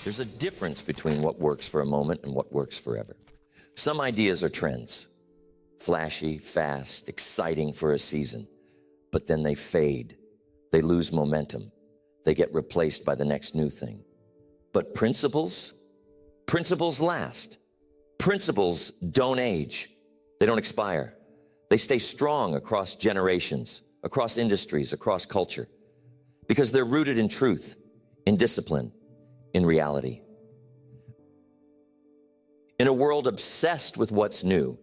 There's a difference between what works for a moment and what works forever. Some ideas are trends, flashy, fast, exciting for a season, but then they fade. They lose momentum. They get replaced by the next new thing. But principles last. Principles don't age. They don't expire. They stay strong across generations, across industries, across culture, because they're rooted in truth, in discipline, in reality. In a world obsessed with what's new,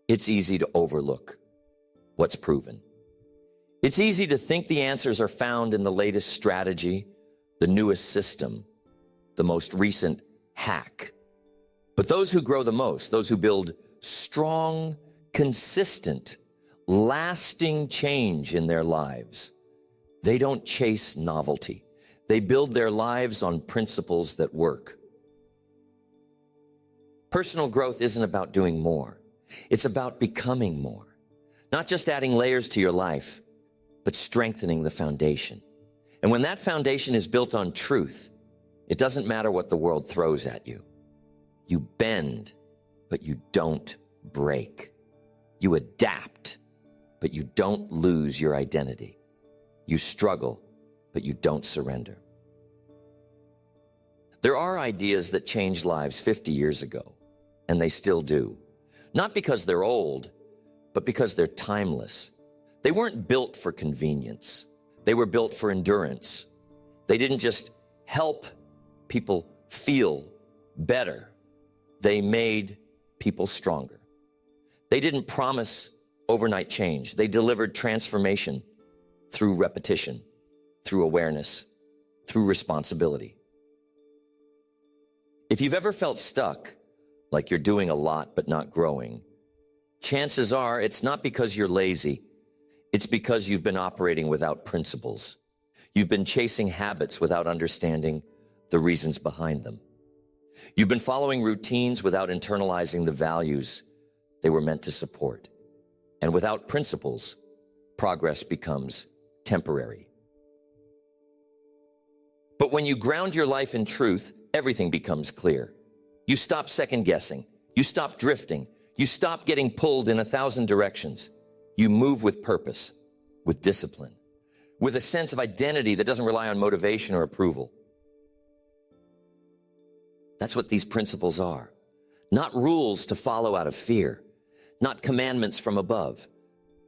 it's easy to overlook what's proven. It's easy to think the answers are found in the latest strategy, the newest system, the most recent hack. But those who grow the most, those who build strong, consistent, lasting change in their lives, they don't chase novelty. They build their lives on principles that work. Personal growth isn't about doing more. It's about becoming more. Not just adding layers to your life, but strengthening the foundation. And when that foundation is built on truth, it doesn't matter what the world throws at you. You bend, but you don't break. You adapt, but you don't lose your identity. You struggle, but you don't surrender. There are ideas that changed lives 50 years ago, and they still do. Not because they're old, but because they're timeless. They weren't built for convenience. They were built for endurance. They didn't just help people feel better. They made people stronger. They didn't promise overnight change. They delivered transformation through repetition, through awareness, through responsibility. If you've ever felt stuck, like you're doing a lot but not growing, chances are it's not because you're lazy. It's because you've been operating without principles. You've been chasing habits without understanding the reasons behind them. You've been following routines without internalizing the values they were meant to support. And without principles, progress becomes temporary. But when you ground your life in truth, everything becomes clear. You stop second guessing. You stop drifting. You stop getting pulled in 1,000 directions. You move with purpose, with discipline, with a sense of identity that doesn't rely on motivation or approval. That's what these principles are. Not rules to follow out of fear, not commandments from above,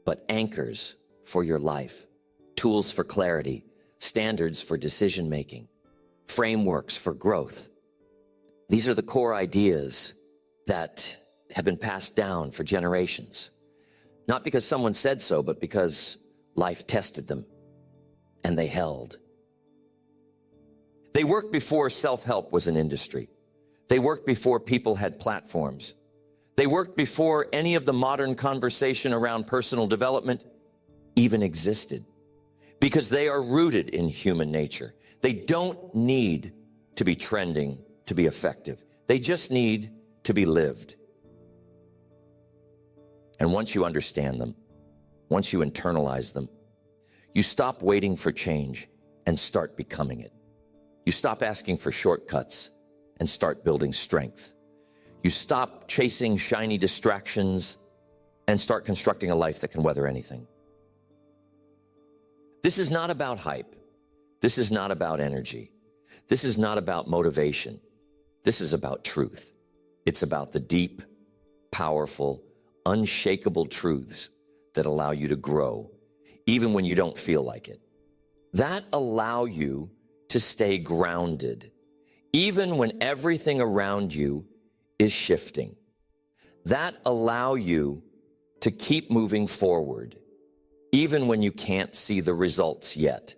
but anchors for your life, tools for clarity, standards for decision-making, frameworks for growth. These are the core ideas that have been passed down for generations, not because someone said so, but because life tested them and they held. They worked before self-help was an industry. They worked before people had platforms. They worked before any of the modern conversation around personal development even existed, because they are rooted in human nature. They don't need to be trending to be effective. They just need to be lived. And once you understand them, once you internalize them, you stop waiting for change and start becoming it. You stop asking for shortcuts and start building strength. You stop chasing shiny distractions and start constructing a life that can weather anything. This is not about hype. This is not about energy. This is not about motivation. This is about truth. It's about the deep, powerful, unshakable truths that allow you to grow, even when you don't feel like it. That allow you to stay grounded, even when everything around you is shifting. That allow you to keep moving forward, even when you can't see the results yet.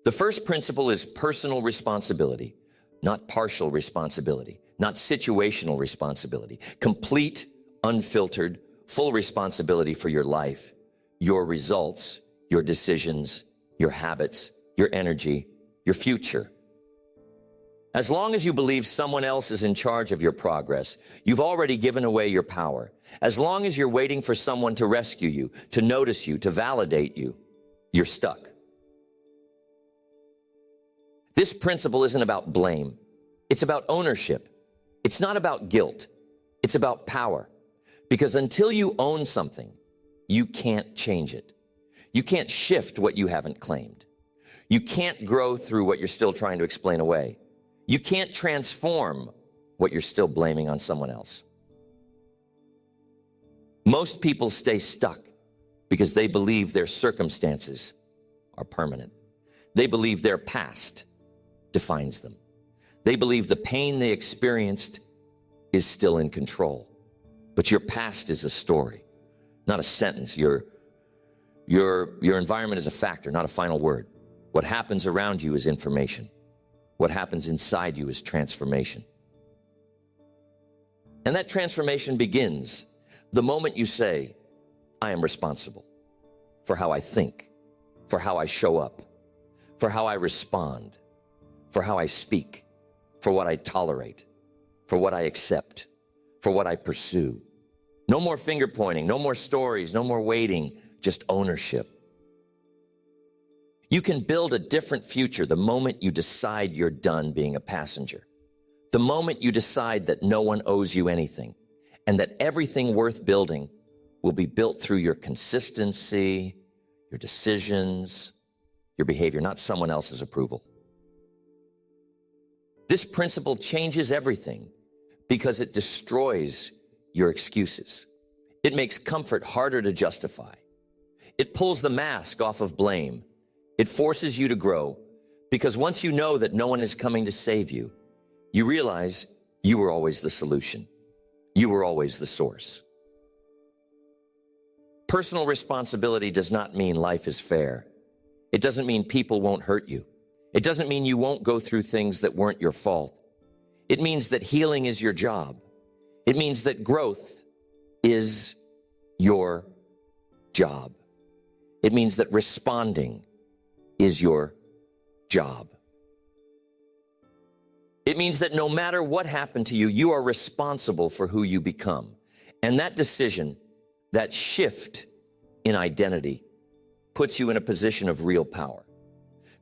The first principle is personal responsibility, not partial responsibility, not situational responsibility. Complete, unfiltered, full responsibility for your life, your results, your decisions, your habits, your energy, your future. As long as you believe someone else is in charge of your progress, you've already given away your power. As long as you're waiting for someone to rescue you, to notice you, to validate you, you're stuck. This principle isn't about blame. It's about ownership. It's not about guilt. It's about power. Because until you own something, you can't change it. You can't shift what you haven't claimed. You can't grow through what you're still trying to explain away. You can't transform what you're still blaming on someone else. Most people stay stuck because they believe their circumstances are permanent. They believe their past defines them. They believe the pain they experienced is still in control. But your past is a story, not a sentence. Your environment is a factor, not a final word. What happens around you is information. What happens inside you is transformation. And that transformation begins the moment you say, I am responsible for how I think, for how I show up, for how I respond, for how I speak, for what I tolerate, for what I accept, for what I pursue. No more finger pointing, no more stories, no more waiting, just ownership. You can build a different future the moment you decide you're done being a passenger. The moment you decide that no one owes you anything and that everything worth building will be built through your consistency, your decisions, your behavior, not someone else's approval. This principle changes everything because it destroys your excuses. It makes comfort harder to justify. It pulls the mask off of blame. It forces you to grow because once you know that no one is coming to save you, you realize you were always the solution. You were always the source. Personal responsibility does not mean life is fair. It doesn't mean people won't hurt you. It doesn't mean you won't go through things that weren't your fault. It means that healing is your job. It means that growth is your job. It means that responding is your job. It means that no matter what happened to you, you are responsible for who you become. And that decision, that shift in identity, puts you in a position of real power.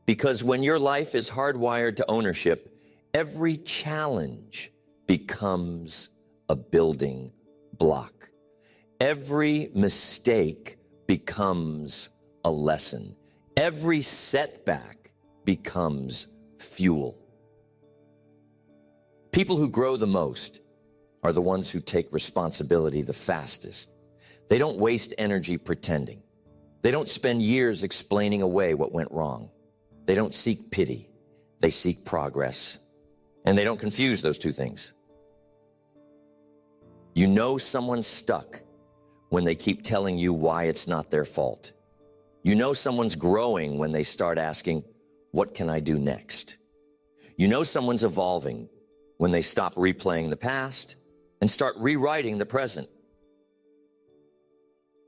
Because when your life is hardwired to ownership, every challenge becomes a building block. Every mistake becomes a lesson. Every setback becomes fuel. People who grow the most are the ones who take responsibility the fastest. They don't waste energy pretending. They don't spend years explaining away what went wrong. They don't seek pity. They seek progress. And they don't confuse those two things. You know someone's stuck when they keep telling you why it's not their fault. You know someone's growing when they start asking, what can I do next? You know someone's evolving when they stop replaying the past and start rewriting the present.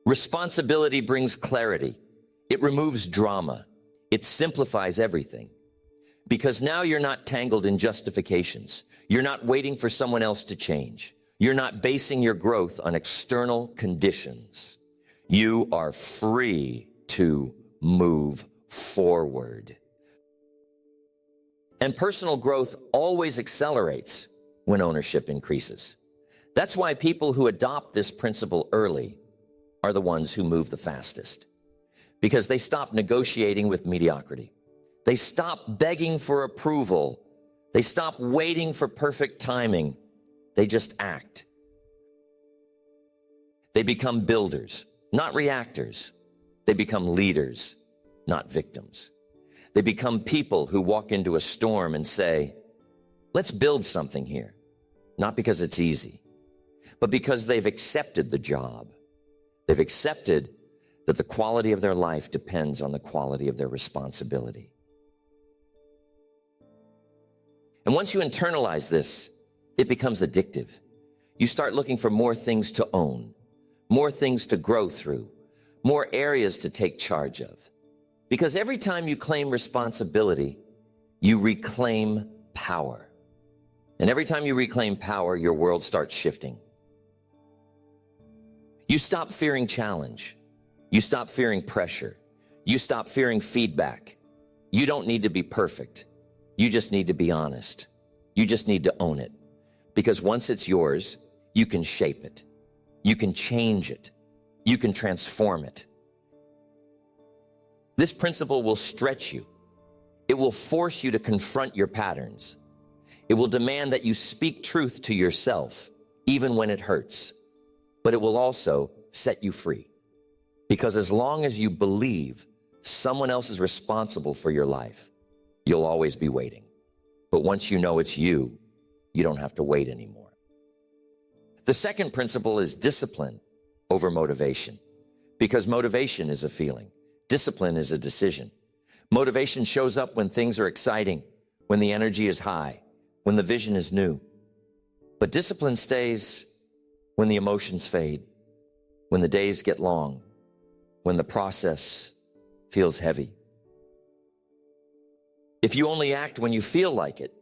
Responsibility brings clarity. It removes drama. It simplifies everything. Because now you're not tangled in justifications. You're not waiting for someone else to change. You're not basing your growth on external conditions. You are free to move forward. And personal growth always accelerates when ownership increases. That's why people who adopt this principle early are the ones who move the fastest. Because they stop negotiating with mediocrity. They stop begging for approval. They stop waiting for perfect timing. They just act. They become builders, not reactors. They become leaders, not victims. They become people who walk into a storm and say, let's build something here. Not because it's easy, but because they've accepted the job. They've accepted that the quality of their life depends on the quality of their responsibility. And once you internalize this, it becomes addictive. You start looking for more things to own, more things to grow through, more areas to take charge of. Because every time you claim responsibility, you reclaim power. And every time you reclaim power, your world starts shifting. You stop fearing challenge. You stop fearing pressure. You stop fearing feedback. You don't need to be perfect. You just need to be honest. You just need to own it. Because once it's yours, you can shape it. You can change it. You can transform it. This principle will stretch you. It will force you to confront your patterns. It will demand that you speak truth to yourself, even when it hurts. But it will also set you free. Because as long as you believe someone else is responsible for your life, you'll always be waiting. But once you know it's you, you don't have to wait anymore. The second principle is discipline over motivation. Because motivation is a feeling. Discipline is a decision. Motivation shows up when things are exciting, when the energy is high, when the vision is new. But discipline stays when the emotions fade, when the days get long, when the process feels heavy. If you only act when you feel like it,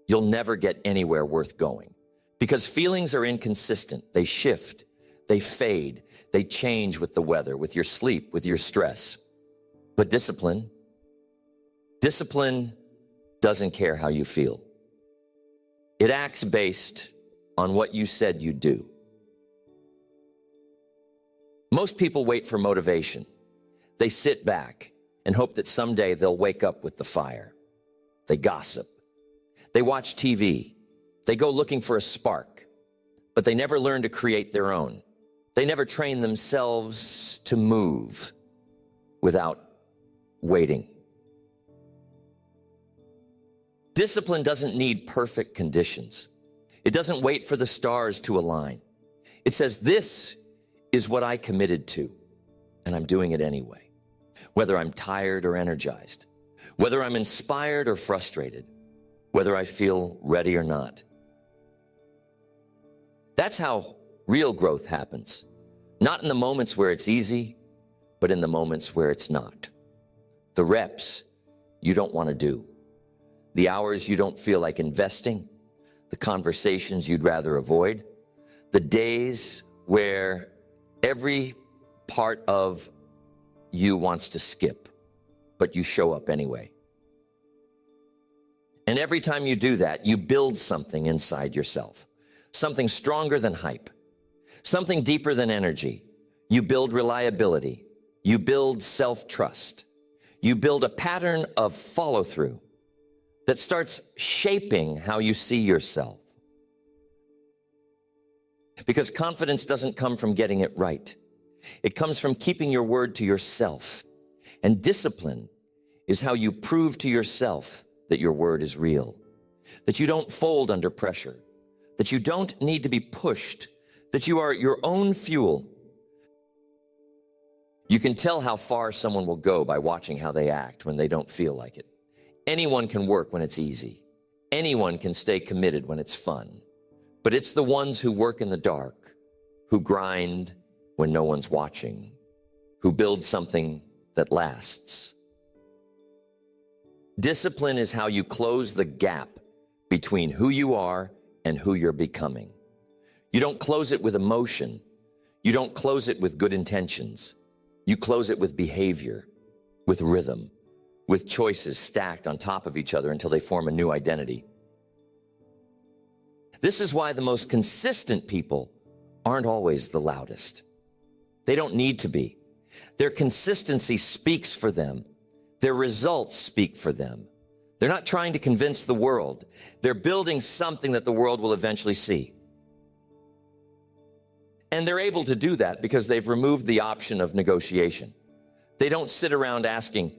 you'll never get anywhere worth going. Because feelings are inconsistent. They shift, they fade, they change with the weather, with your sleep, with your stress. But discipline doesn't care how you feel. It acts based on what you said you'd do. Most people wait for motivation. They sit back and hope that someday they'll wake up with the fire. They gossip. They watch TV. They go looking for a spark, but they never learn to create their own. They never train themselves to move without waiting. Discipline doesn't need perfect conditions. It doesn't wait for the stars to align. It says, this is what I committed to, and I'm doing it anyway. Whether I'm tired or energized, whether I'm inspired or frustrated, whether I feel ready or not. That's how real growth happens. Not in the moments where it's easy, but in the moments where it's not. The reps you don't want to do. The hours you don't feel like investing. The conversations you'd rather avoid. The days where every part of you wants to skip, but you show up anyway. And every time you do that, you build something inside yourself. Something stronger than hype. Something deeper than energy. You build reliability. You build self-trust. You build a pattern of follow-through that starts shaping how you see yourself. Because confidence doesn't come from getting it right. It comes from keeping your word to yourself. And discipline is how you prove to yourself that your word is real, that you don't fold under pressure, that you don't need to be pushed, that you are your own fuel. You can tell how far someone will go by watching how they act when they don't feel like it. Anyone can work when it's easy. Anyone can stay committed when it's fun. But it's the ones who work in the dark, who grind when no one's watching, who build something that lasts. Discipline is how you close the gap between who you are and who you're becoming. You don't close it with emotion. You don't close it with good intentions. You close it with behavior, with rhythm, with choices stacked on top of each other until they form a new identity. This is why the most consistent people aren't always the loudest. They don't need to be. Their consistency speaks for them. Their results speak for them. They're not trying to convince the world. They're building something that the world will eventually see. And they're able to do that because they've removed the option of negotiation. They don't sit around asking,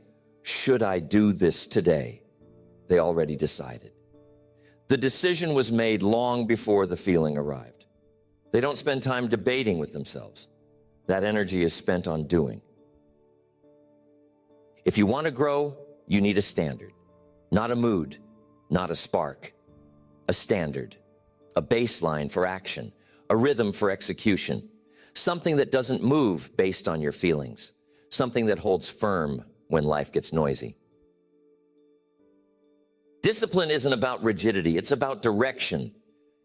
should I do this today? They already decided. The decision was made long before the feeling arrived. They don't spend time debating with themselves. That energy is spent on doing. If you want to grow, you need a standard, not a mood, not a spark, a standard, a baseline for action, a rhythm for execution, something that doesn't move based on your feelings, something that holds firm when life gets noisy. Discipline isn't about rigidity, it's about direction.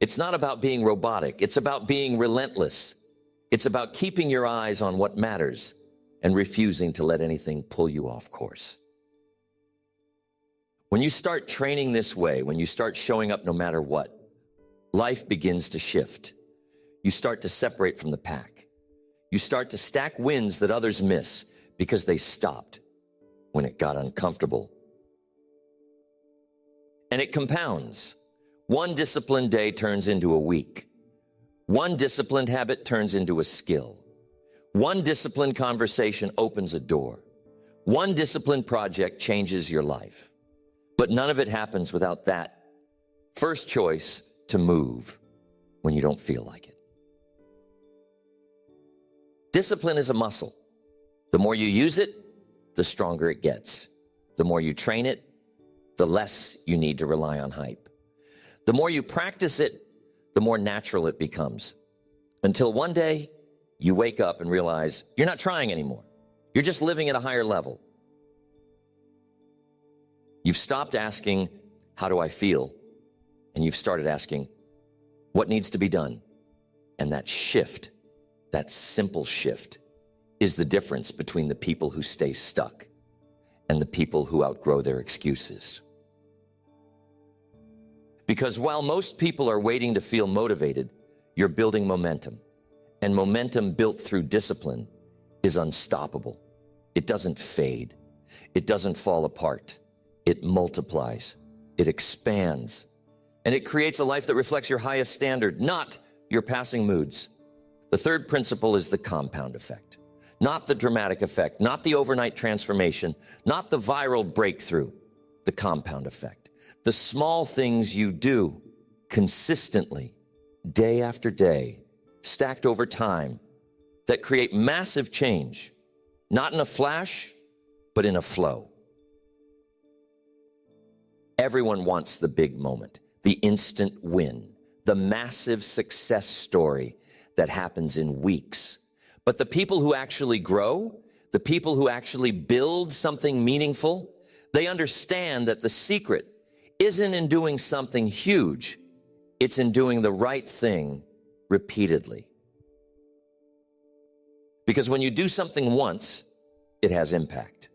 It's not about being robotic, it's about being relentless. It's about keeping your eyes on what matters and refusing to let anything pull you off course. When you start training this way, when you start showing up no matter what, life begins to shift. You start to separate from the pack. You start to stack wins that others miss because they stopped when it got uncomfortable. And it compounds. One disciplined day turns into a week. One disciplined habit turns into a skill. One disciplined conversation opens a door. One disciplined project changes your life. But none of it happens without that first choice to move when you don't feel like it. Discipline is a muscle. The more you use it, the stronger it gets. The more you train it, the less you need to rely on hype. The more you practice it, the more natural it becomes. Until one day, you wake up and realize you're not trying anymore. You're just living at a higher level. You've stopped asking, how do I feel? And you've started asking, what needs to be done? And that shift, that simple shift, is the difference between the people who stay stuck and the people who outgrow their excuses. Because while most people are waiting to feel motivated, you're building momentum. And momentum built through discipline is unstoppable. It doesn't fade. It doesn't fall apart. It multiplies. It expands. And it creates a life that reflects your highest standard, not your passing moods. The third principle is the compound effect. Not the dramatic effect, not the overnight transformation, not the viral breakthrough, the compound effect. The small things you do consistently, day after day, stacked over time, that create massive change, not in a flash, but in a flow. Everyone wants the big moment, the instant win, the massive success story that happens in weeks. But the people who actually grow, the people who actually build something meaningful, they understand that the secret isn't in doing something huge, it's in doing the right thing repeatedly. Because when you do something once, it has impact.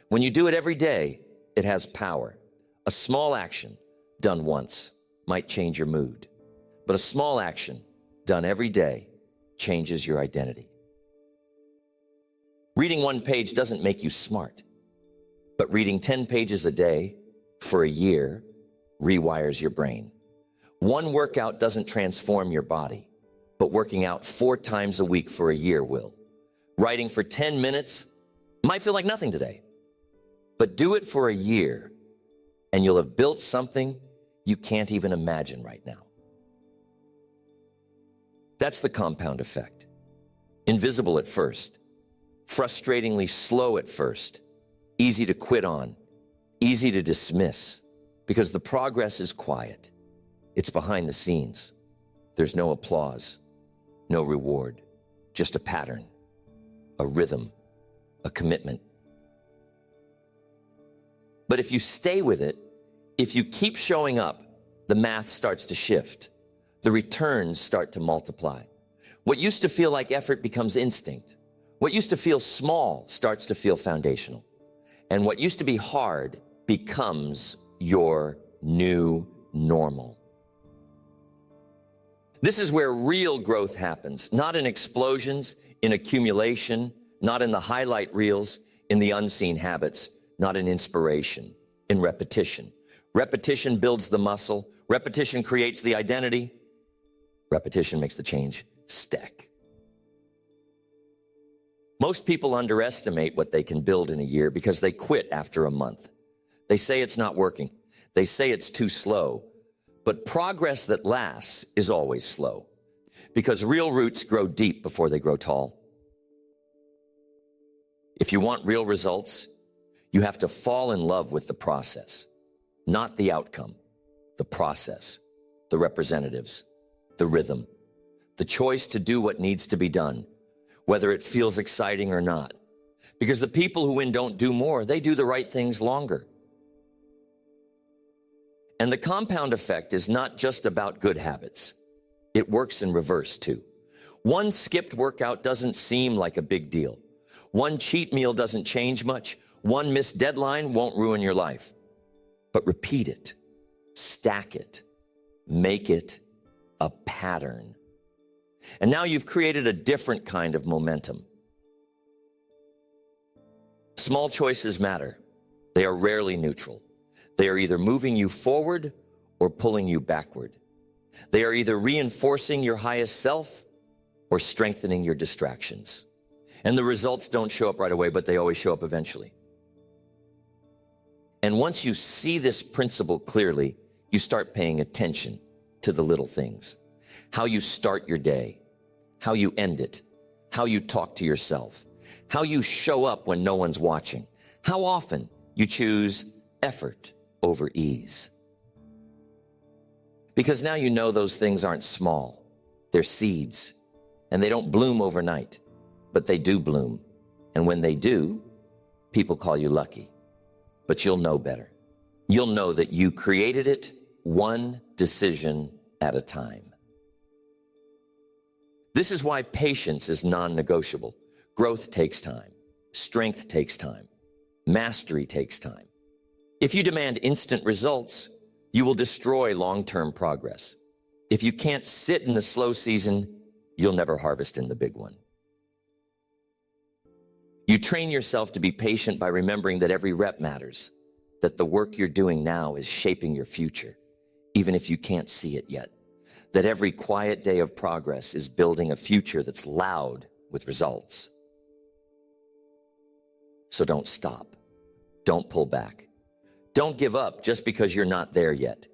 When you do it every day, it has power. A small action done once might change your mood, but a small action done every day changes your identity. Reading one page doesn't make you smart, but reading 10 pages a day for a year rewires your brain. One workout doesn't transform your body, but working out 4 times a week for a year will. Writing for 10 minutes might feel like nothing today, but do it for a year and you'll have built something you can't even imagine right now. That's the compound effect. Invisible at first, frustratingly slow at first, easy to quit on, easy to dismiss, because the progress is quiet. It's behind the scenes. There's no applause, no reward, just a pattern, a rhythm, a commitment. But if you stay with it, if you keep showing up, the math starts to shift. The returns start to multiply. What used to feel like effort becomes instinct. What used to feel small starts to feel foundational. And what used to be hard becomes your new normal. This is where real growth happens, not in explosions, in accumulation, not in the highlight reels, in the unseen habits, not in inspiration, in repetition. Repetition builds the muscle. Repetition creates the identity. Repetition makes the change stick. Most people underestimate what they can build in a year because they quit after a month. They say it's not working. They say it's too slow. But progress that lasts is always slow because real roots grow deep before they grow tall. If you want real results, you have to fall in love with the process, not the outcome, the process, the representatives, the rhythm, the choice to do what needs to be done, whether it feels exciting or not. Because the people who win don't do more, they do the right things longer. And the compound effect is not just about good habits. It works in reverse too. One skipped workout doesn't seem like a big deal. One cheat meal doesn't change much. One missed deadline won't ruin your life. but repeat it, stack it, make it a pattern. And now you've created a different kind of momentum. Small choices matter. They are rarely neutral. They are either moving you forward or pulling you backward. They are either reinforcing your highest self or strengthening your distractions. And the results don't show up right away, but they always show up eventually. And once you see this principle clearly, you start paying attention to the little things. How you start your day, how you end it, how you talk to yourself, how you show up when no one's watching, how often you choose effort over ease. Because now you know those things aren't small. They're seeds, and they don't bloom overnight, but they do bloom. And when they do, people call you lucky. But you'll know better. You'll know that you created it one decision at a time. This is why patience is non-negotiable. Growth takes time. Strength takes time. Mastery takes time. If you demand instant results, you will destroy long-term progress. If you can't sit in the slow season, you'll never harvest in the big one. You train yourself to be patient by remembering that every rep matters, that the work you're doing now is shaping your future, even if you can't see it yet, that every quiet day of progress is building a future that's loud with results. So don't stop. Don't pull back. Don't give up just because you're not there yet.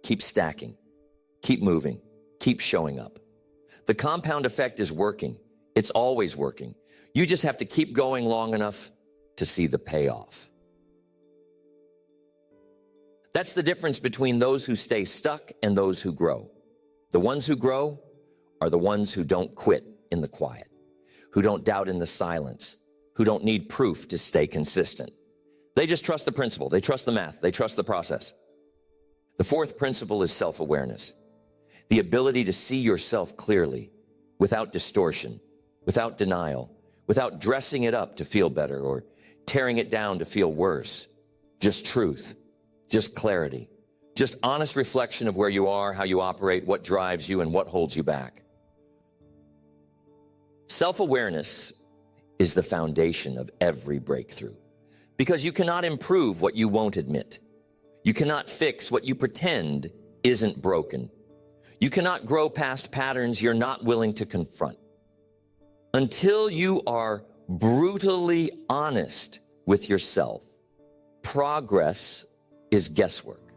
Keep stacking. Keep moving. Keep showing up. The compound effect is working. It's always working. You just have to keep going long enough to see the payoff. That's the difference between those who stay stuck and those who grow. The ones who grow are the ones who don't quit in the quiet, who don't doubt in the silence, who don't need proof to stay consistent. They just trust the principle. They trust the math. They trust the process. The fourth principle is self-awareness, the ability to see yourself clearly, without distortion, without denial, without dressing it up to feel better or tearing it down to feel worse. Just truth, just clarity, just honest reflection of where you are, how you operate, what drives you, and what holds you back. Self-awareness is the foundation of every breakthrough, because you cannot improve what you won't admit. You cannot fix what you pretend isn't broken. You cannot grow past patterns you're not willing to confront. Until you are brutally honest with yourself, progress is guesswork.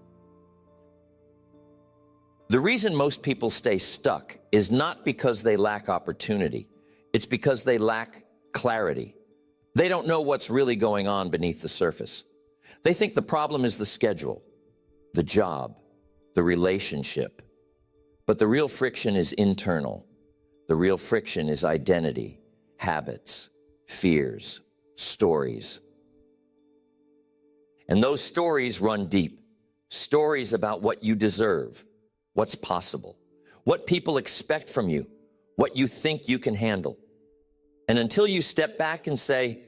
The reason most people stay stuck is not because they lack opportunity. It's because they lack clarity. They don't know what's really going on beneath the surface. They think the problem is the schedule, the job, the relationship. But the real friction is internal. The real friction is identity, habits, fears, stories. And those stories run deep. Stories about what you deserve, what's possible, what people expect from you, what you think you can handle. And until you step back and say,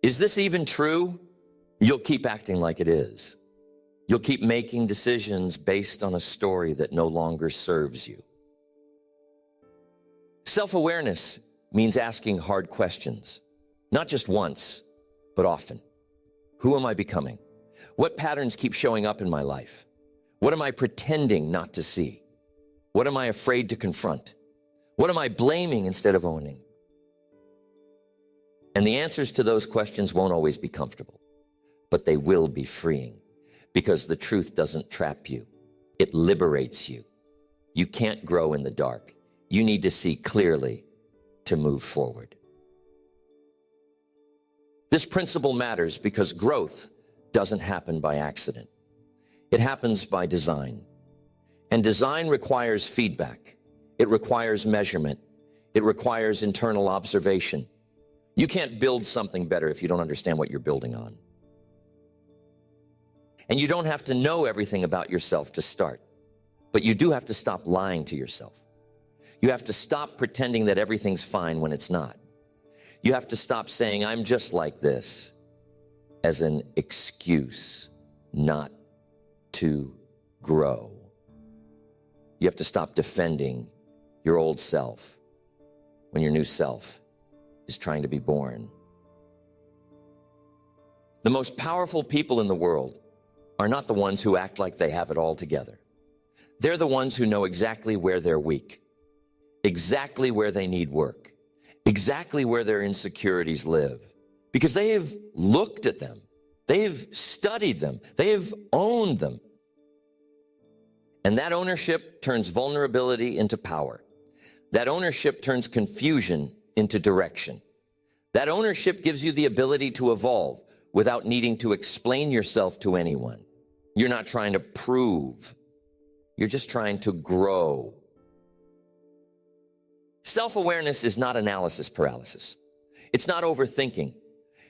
is this even true? You'll keep acting like it is. You'll keep making decisions based on a story that no longer serves you. Self-awareness means asking hard questions, not just once, but often. Who am I becoming? What patterns keep showing up in my life? What am I pretending not to see? What am I afraid to confront? What am I blaming instead of owning? And the answers to those questions won't always be comfortable, but they will be freeing, because the truth doesn't trap you. It liberates you. You can't grow in the dark. You need to see clearly to move forward. This principle matters because growth doesn't happen by accident. It happens by design. And design requires feedback. It requires measurement. It requires internal observation. You can't build something better if you don't understand what you're building on. And you don't have to know everything about yourself to start, but you do have to stop lying to yourself. You have to stop pretending that everything's fine when it's not. You have to stop saying, I'm just like this, as an excuse, not to grow. You have to stop defending your old self when your new self is trying to be born. The most powerful people in the world are not the ones who act like they have it all together. They're the ones who know exactly where they're weak, exactly where they need work, exactly where their insecurities live, because they have looked at them, they've studied them, they've owned them. And that ownership turns vulnerability into power. That ownership turns confusion into direction. That ownership gives you the ability to evolve without needing to explain yourself to anyone. You're not trying to prove. You're just trying to grow. Self-awareness is not analysis paralysis. It's not overthinking.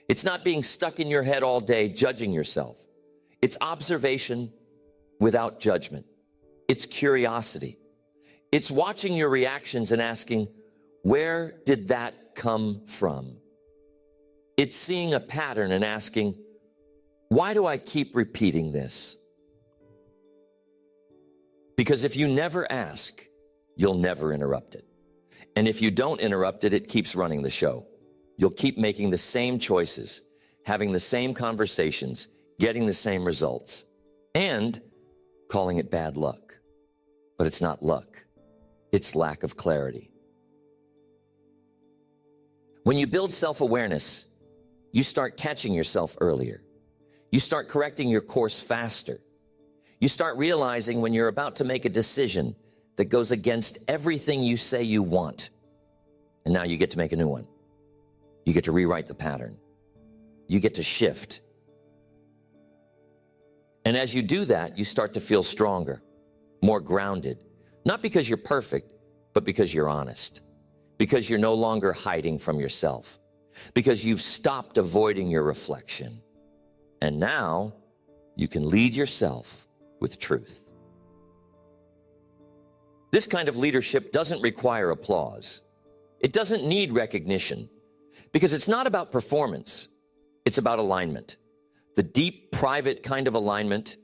It's not being stuck in your head all day judging yourself. It's observation without judgment. It's curiosity. It's watching your reactions and asking, where did that come from? It's seeing a pattern and asking, why do I keep repeating this? Because if you never ask, you'll never interrupt it. And if you don't interrupt it, it keeps running the show. You'll keep making the same choices, having the same conversations, getting the same results, and calling it bad luck. But it's not luck. It's lack of clarity. When you build self-awareness, you start catching yourself earlier. You start correcting your course faster. You start realizing when you're about to make a decision that goes against everything you say you want. And now you get to make a new one. You get to rewrite the pattern. You get to shift. And as you do that, you start to feel stronger, more grounded, not because you're perfect, but because you're honest, because you're no longer hiding from yourself, because you've stopped avoiding your reflection. And now you can lead yourself with truth. This kind of leadership doesn't require applause. It doesn't need recognition, because it's not about performance. It's about alignment, the deep, private kind of alignment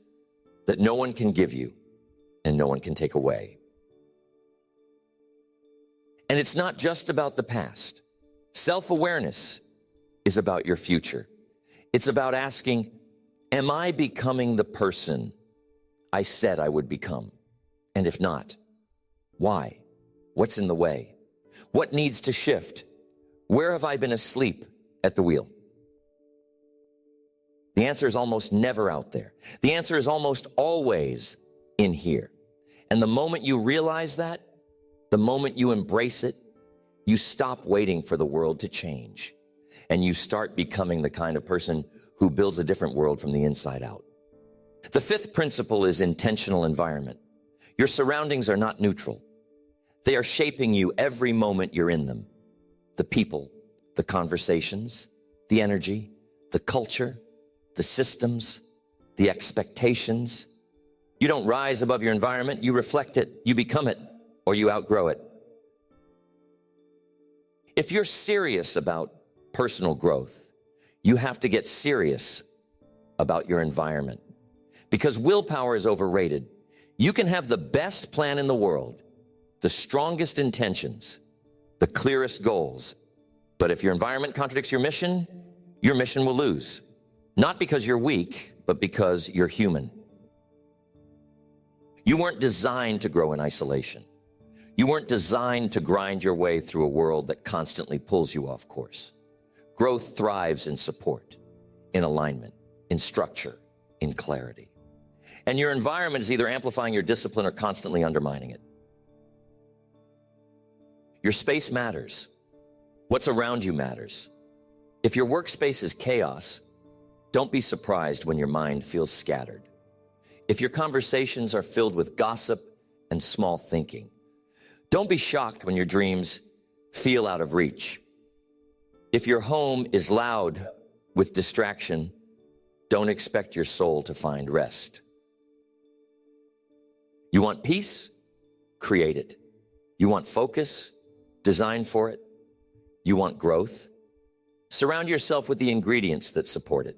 that no one can give you and no one can take away. And it's not just about the past. Self-awareness is about your future. It's about asking, am I becoming the person I said I would become? And if not, why? What's in the way? What needs to shift? Where have I been asleep at the wheel? The answer is almost never out there. The answer is almost always in here. And the moment you realize that, the moment you embrace it, you stop waiting for the world to change. And you start becoming the kind of person who builds a different world from the inside out. The fifth principle is intentional environment. Your surroundings are not neutral. They are shaping you every moment you're in them. The people, the conversations, the energy, the culture, the systems, the expectations. You don't rise above your environment, you reflect it, you become it, or you outgrow it. If you're serious about personal growth, you have to get serious about your environment. Because willpower is overrated. You can have the best plan in the world, the strongest intentions, the clearest goals. But if your environment contradicts your mission will lose. Not because you're weak, but because you're human. You weren't designed to grow in isolation. You weren't designed to grind your way through a world that constantly pulls you off course. Growth thrives in support, in alignment, in structure, in clarity. And your environment is either amplifying your discipline or constantly undermining it. Your space matters. What's around you matters. If your workspace is chaos, don't be surprised when your mind feels scattered. If your conversations are filled with gossip and small thinking, don't be shocked when your dreams feel out of reach. If your home is loud with distraction, don't expect your soul to find rest. You want peace? Create it. You want focus? Design for it. You want growth? Surround yourself with the ingredients that support it.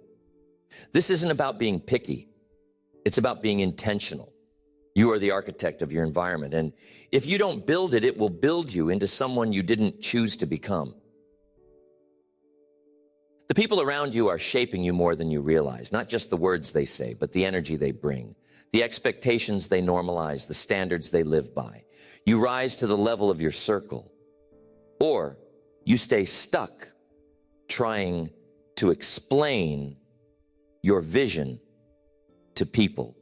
This isn't about being picky. It's about being intentional. You are the architect of your environment. And if you don't build it, it will build you into someone you didn't choose to become. The people around you are shaping you more than you realize, not just the words they say, but the energy they bring, the expectations they normalize, the standards they live by. You rise to the level of your circle, or you stay stuck trying to explain your vision to people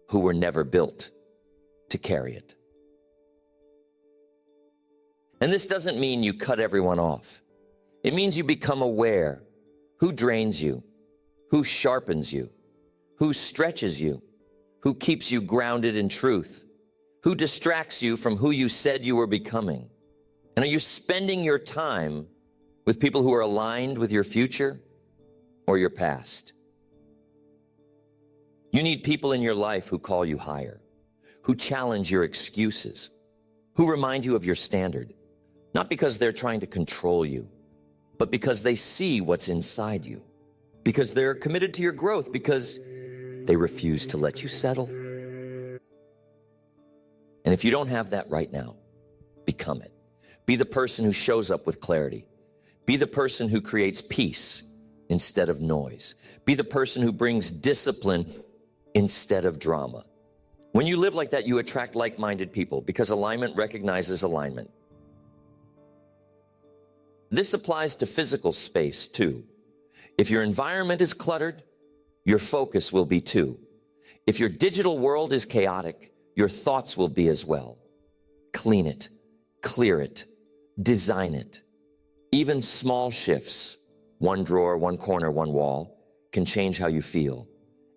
who were never built to carry it. And this doesn't mean you cut everyone off. It means you become aware who drains you, who sharpens you, who stretches you, who keeps you grounded in truth, who distracts you from who you said you were becoming. And are you spending your time with people who are aligned with your future or your past? You need people in your life who call you higher, who challenge your excuses, who remind you of your standard, not because they're trying to control you, but because they see what's inside you, because they're committed to your growth, because they refuse to let you settle. And if you don't have that right now, become it. Be the person who shows up with clarity. Be the person who creates peace instead of noise. Be the person who brings discipline instead of drama. When you live like that, you attract like-minded people because alignment recognizes alignment. This applies to physical space too. If your environment is cluttered, your focus will be too. If your digital world is chaotic, your thoughts will be as well. Clean it, clear it, design it. Even small shifts, one drawer, one corner, one wall, can change how you feel.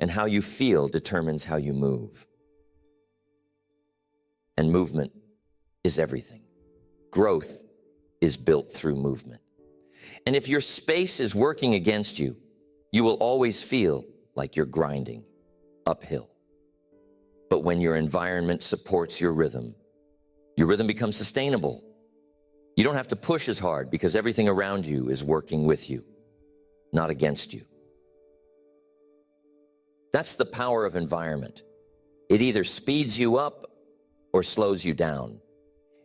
And how you feel determines how you move. And movement is everything. Growth is built through movement. And if your space is working against you, you will always feel like you're grinding uphill. But when your environment supports your rhythm becomes sustainable. You don't have to push as hard because everything around you is working with you, not against you. That's the power of environment. It either speeds you up or slows you down.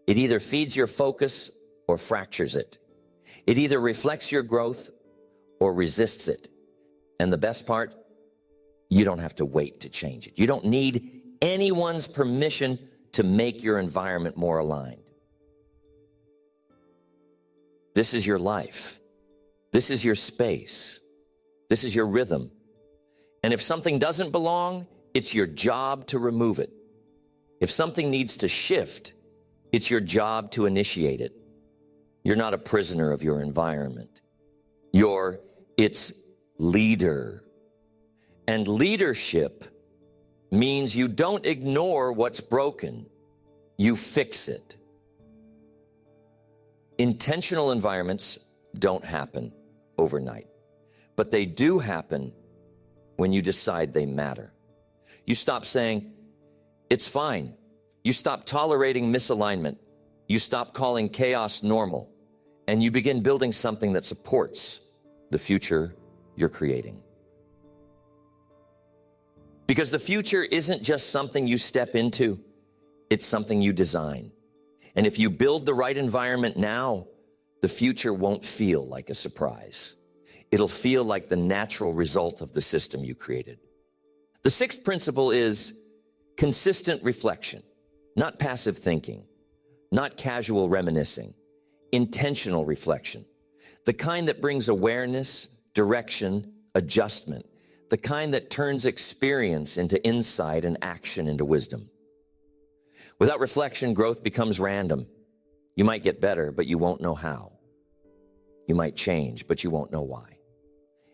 It either feeds your focus or fractures it. It either reflects your growth or resists it. And the best part, you don't have to wait to change it. You don't need anyone's permission to make your environment more aligned. This is your life. This is your space. This is your rhythm. And if something doesn't belong, it's your job to remove it. If something needs to shift, it's your job to initiate it. You're not a prisoner of your environment. You're its leader. And leadership means you don't ignore what's broken. You fix it. Intentional environments don't happen overnight, but they do happen when you decide they matter. You stop saying, it's fine. You stop tolerating misalignment. You stop calling chaos normal, and you begin building something that supports the future you're creating. Because the future isn't just something you step into, it's something you design. And if you build the right environment now, the future won't feel like a surprise. It'll feel like the natural result of the system you created. The sixth principle is consistent reflection, not passive thinking, not casual reminiscing, intentional reflection, the kind that brings awareness, direction, adjustment, the kind that turns experience into insight and action into wisdom. Without reflection, growth becomes random. You might get better, but you won't know how. You might change, but you won't know why.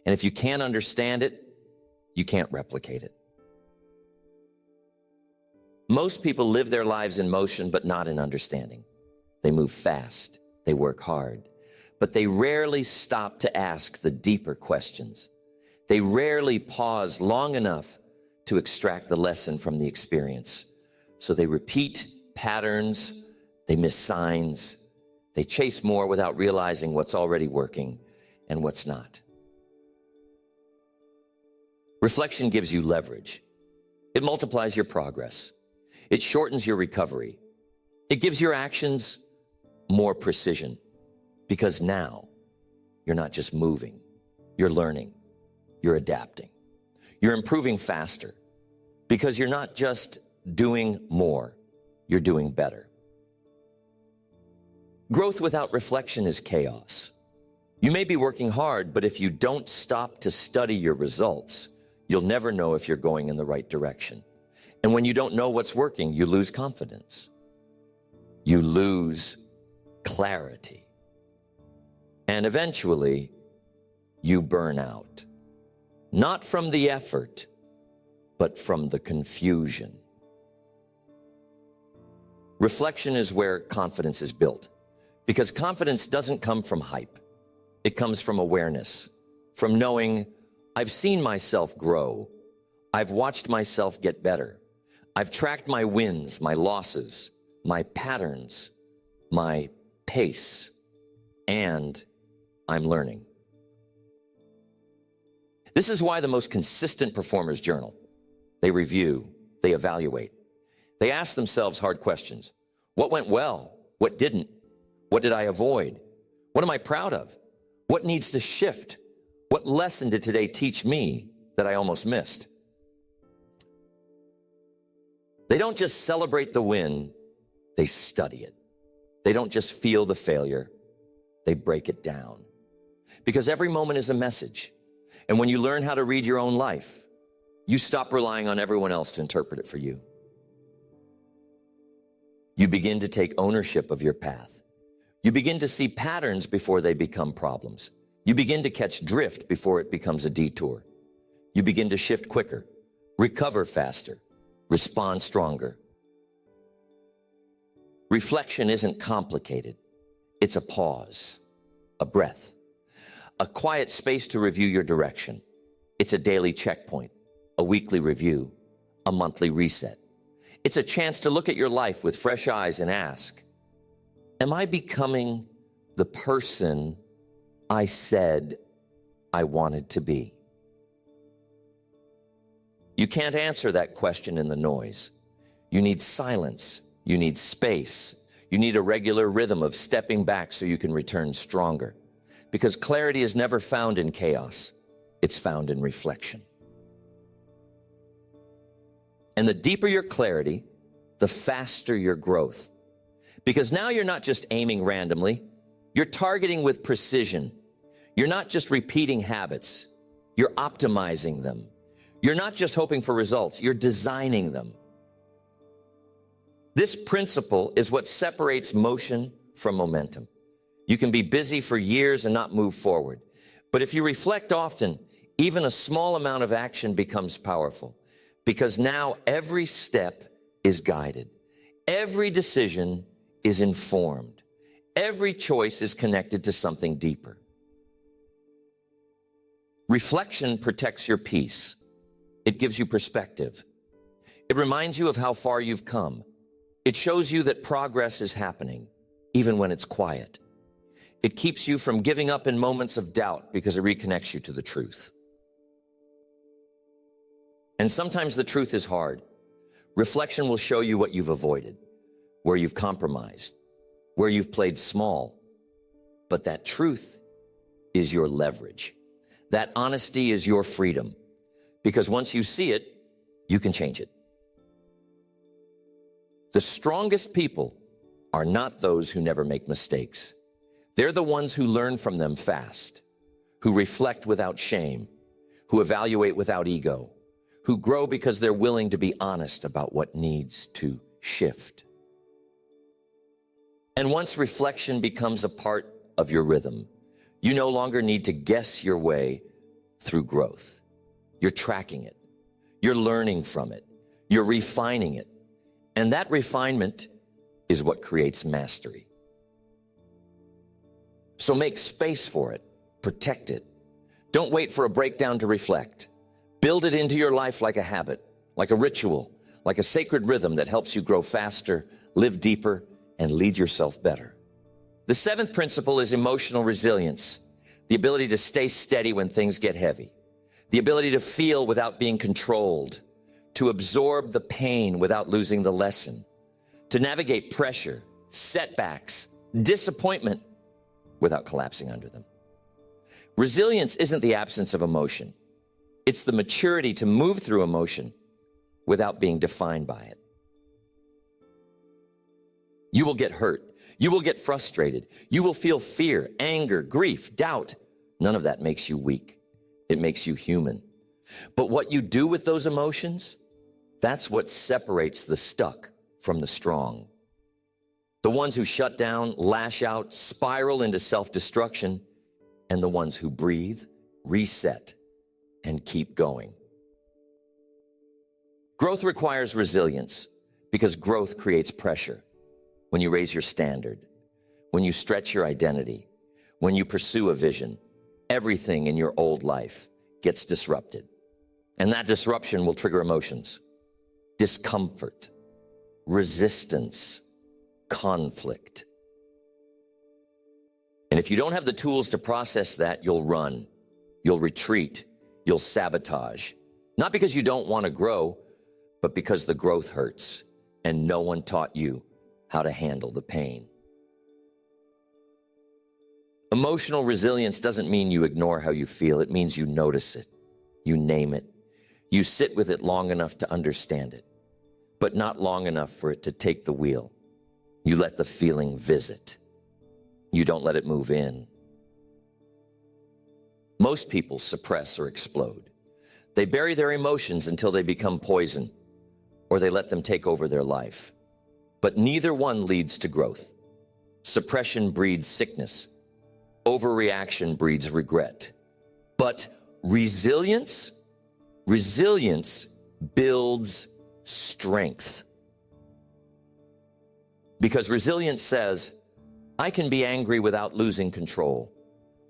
And if you can't understand it, you can't replicate it. Most people live their lives in motion, but not in understanding. They move fast, they work hard, but they rarely stop to ask the deeper questions. They rarely pause long enough to extract the lesson from the experience. So they repeat patterns, they miss signs, they chase more without realizing what's already working and what's not. Reflection gives you leverage. It multiplies your progress. It shortens your recovery. It gives your actions more precision, because now you're not just moving, you're learning, you're adapting, you're improving faster, because you're not just doing more, you're doing better. Growth without reflection is chaos. You may be working hard, but if you don't stop to study your results, you'll never know if you're going in the right direction. And when you don't know what's working, you lose confidence. You lose clarity. And eventually, you burn out. Not from the effort, but from the confusion. Reflection is where confidence is built, because confidence doesn't come from hype. It comes from awareness, from knowing I've seen myself grow. I've watched myself get better. I've tracked my wins, my losses, my patterns, my pace, and I'm learning. This is why the most consistent performers journal. They review, they evaluate. They ask themselves hard questions. What went well? What didn't? What did I avoid? What am I proud of? What needs to shift? What lesson did today teach me that I almost missed? They don't just celebrate the win, they study it. They don't just feel the failure, they break it down. Because every moment is a message. And when you learn how to read your own life, you stop relying on everyone else to interpret it for you. You begin to take ownership of your path. You begin to see patterns before they become problems. You begin to catch drift before it becomes a detour. You begin to shift quicker, recover faster, respond stronger. Reflection isn't complicated. It's a pause, a breath, a quiet space to review your direction. It's a daily checkpoint, a weekly review, a monthly reset. It's a chance to look at your life with fresh eyes and ask, am I becoming the person I said I wanted to be? You can't answer that question in the noise. You need silence. You need space. You need a regular rhythm of stepping back so you can return stronger. Because clarity is never found in chaos. It's found in reflection. And the deeper your clarity, the faster your growth. Because now you're not just aiming randomly, you're targeting with precision. You're not just repeating habits, you're optimizing them. You're not just hoping for results, you're designing them. This principle is what separates motion from momentum. You can be busy for years and not move forward. But if you reflect often, even a small amount of action becomes powerful. Because now every step is guided. Every decision is informed. Every choice is connected to something deeper. Reflection protects your peace. It gives you perspective. It reminds you of how far you've come. It shows you that progress is happening, even when it's quiet. It keeps you from giving up in moments of doubt because it reconnects you to the truth. And sometimes the truth is hard. Reflection will show you what you've avoided, where you've compromised, where you've played small. But that truth is your leverage. That honesty is your freedom. Because once you see it, you can change it. The strongest people are not those who never make mistakes. They're the ones who learn from them fast, who reflect without shame, who evaluate without ego, who grow because they're willing to be honest about what needs to shift. And once reflection becomes a part of your rhythm, you no longer need to guess your way through growth. You're tracking it. You're learning from it. You're refining it. And that refinement is what creates mastery. So make space for it. Protect it. Don't wait for a breakdown to reflect. Build it into your life like a habit, like a ritual, like a sacred rhythm that helps you grow faster, live deeper, and lead yourself better. The seventh principle is emotional resilience, the ability to stay steady when things get heavy, the ability to feel without being controlled, to absorb the pain without losing the lesson, to navigate pressure, setbacks, disappointment without collapsing under them. Resilience isn't the absence of emotion. It's the maturity to move through emotion without being defined by it. You will get hurt. You will get frustrated. You will feel fear, anger, grief, doubt. None of that makes you weak. It makes you human. But what you do with those emotions, that's what separates the stuck from the strong. The ones who shut down, lash out, spiral into self-destruction, and the ones who breathe, reset, and keep going. Growth requires resilience because growth creates pressure. When you raise your standard, when you stretch your identity, when you pursue a vision, everything in your old life gets disrupted. And that disruption will trigger emotions, discomfort, resistance, conflict. And if you don't have the tools to process that, you'll run, you'll retreat, you'll sabotage. Not because you don't want to grow, but because the growth hurts and no one taught you how to handle the pain. Emotional resilience doesn't mean you ignore how you feel. It means you notice it, you name it, you sit with it long enough to understand it, but not long enough for it to take the wheel. You let the feeling visit. You don't let it move in. Most people suppress or explode. They bury their emotions until they become poison, or they let them take over their life. But neither one leads to growth. Suppression breeds sickness. Overreaction breeds regret. But resilience builds strength. Because resilience says, I can be angry without losing control.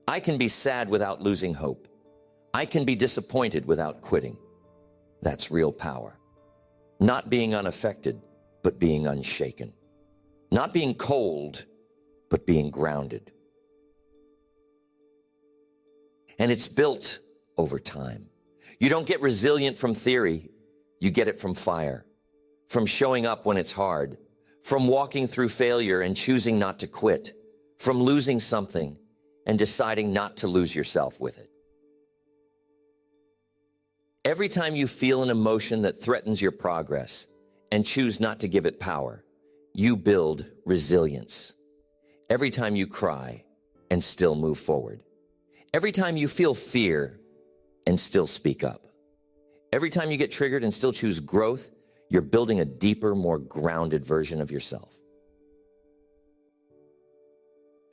I can be sad without losing hope. I can be disappointed without quitting. That's real power. Not being unaffected, but being unshaken. Not being cold, but being grounded. And it's built over time. You don't get resilient from theory. You get it from fire, from showing up when it's hard, from walking through failure and choosing not to quit, from losing something and deciding not to lose yourself with it. Every time you feel an emotion that threatens your progress and choose not to give it power, you build resilience. Every time you cry and still move forward. Every time you feel fear and still speak up. Every time you get triggered and still choose growth, you're building a deeper, more grounded version of yourself.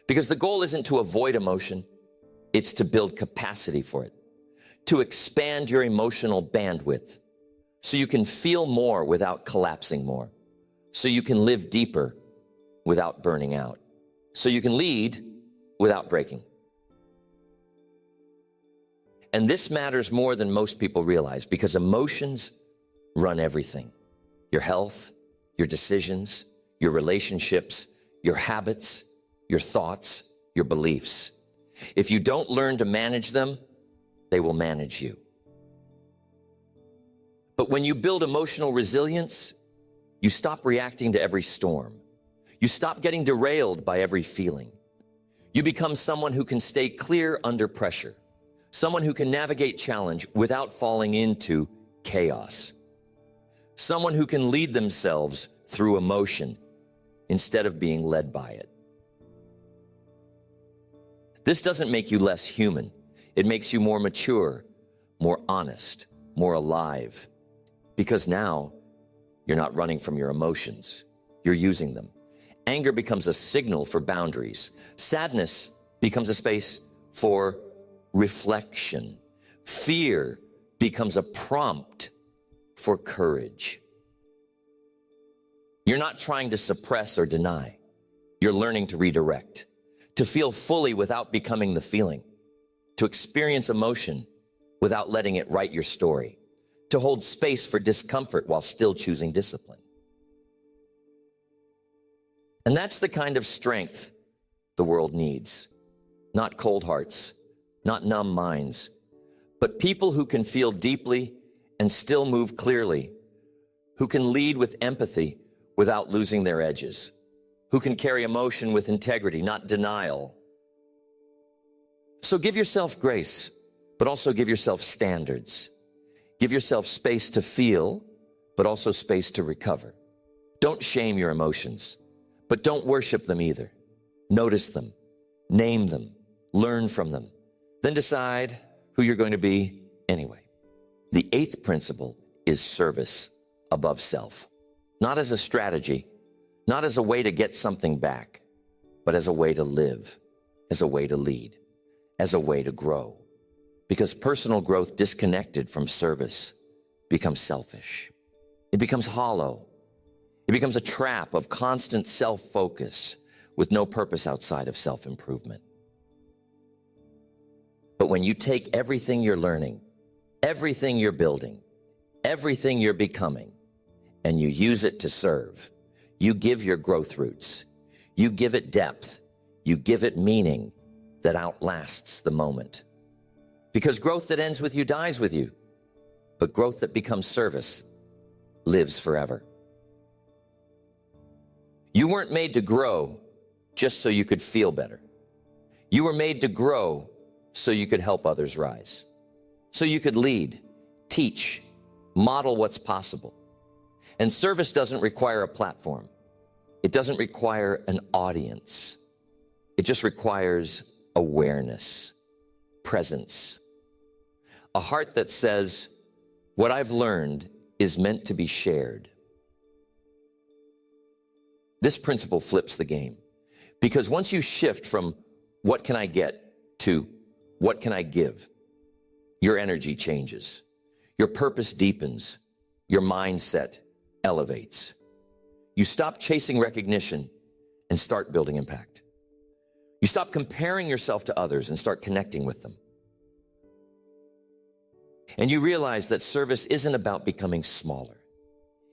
Because the goal isn't to avoid emotion, it's to build capacity for it, to expand your emotional bandwidth so you can feel more without collapsing more, so you can live deeper without burning out, so you can lead without breaking. And this matters more than most people realize because emotions run everything. Your health, your decisions, your relationships, your habits, your thoughts, your beliefs. If you don't learn to manage them, they will manage you. But when you build emotional resilience, you stop reacting to every storm. You stop getting derailed by every feeling. You become someone who can stay clear under pressure. Someone who can navigate challenge without falling into chaos. Someone who can lead themselves through emotion instead of being led by it. This doesn't make you less human. It makes you more mature, more honest, more alive. Because now you're not running from your emotions. You're using them. Anger becomes a signal for boundaries. Sadness becomes a space for reflection. Fear becomes a prompt for courage. You're not trying to suppress or deny. You're learning to redirect, to feel fully without becoming the feeling, to experience emotion without letting it write your story, to hold space for discomfort while still choosing discipline. And that's the kind of strength the world needs. Not cold hearts, not numb minds, but people who can feel deeply and still move clearly who can lead with empathy without losing their edges, who can carry emotion with integrity, not denial. So give yourself grace, but also give yourself standards. Give yourself space to feel, but also space to recover. Don't shame your emotions, but don't worship them either. Notice them, name them, learn from them, then decide who you're going to be anyway. The eighth principle is service above self, not as a strategy, not as a way to get something back, but as a way to live, as a way to lead, as a way to grow. Because personal growth disconnected from service becomes selfish. It becomes hollow. It becomes a trap of constant self-focus with no purpose outside of self-improvement. But when you take everything you're learning, everything you're building, everything you're becoming, and you use it to serve, you give your growth roots. You give it depth. You give it meaning that outlasts the moment. Because growth that ends with you dies with you, but growth that becomes service lives forever. You weren't made to grow just so you could feel better. You were made to grow so you could help others rise, so you could lead, teach, model what's possible. And service doesn't require a platform. It doesn't require an audience. It just requires awareness, presence, a heart that says, what I've learned is meant to be shared. This principle flips the game, because once you shift from what can I get to what can I give, your energy changes, your purpose deepens, your mindset elevates. You stop chasing recognition and start building impact. You stop comparing yourself to others and start connecting with them. And you realize that service isn't about becoming smaller.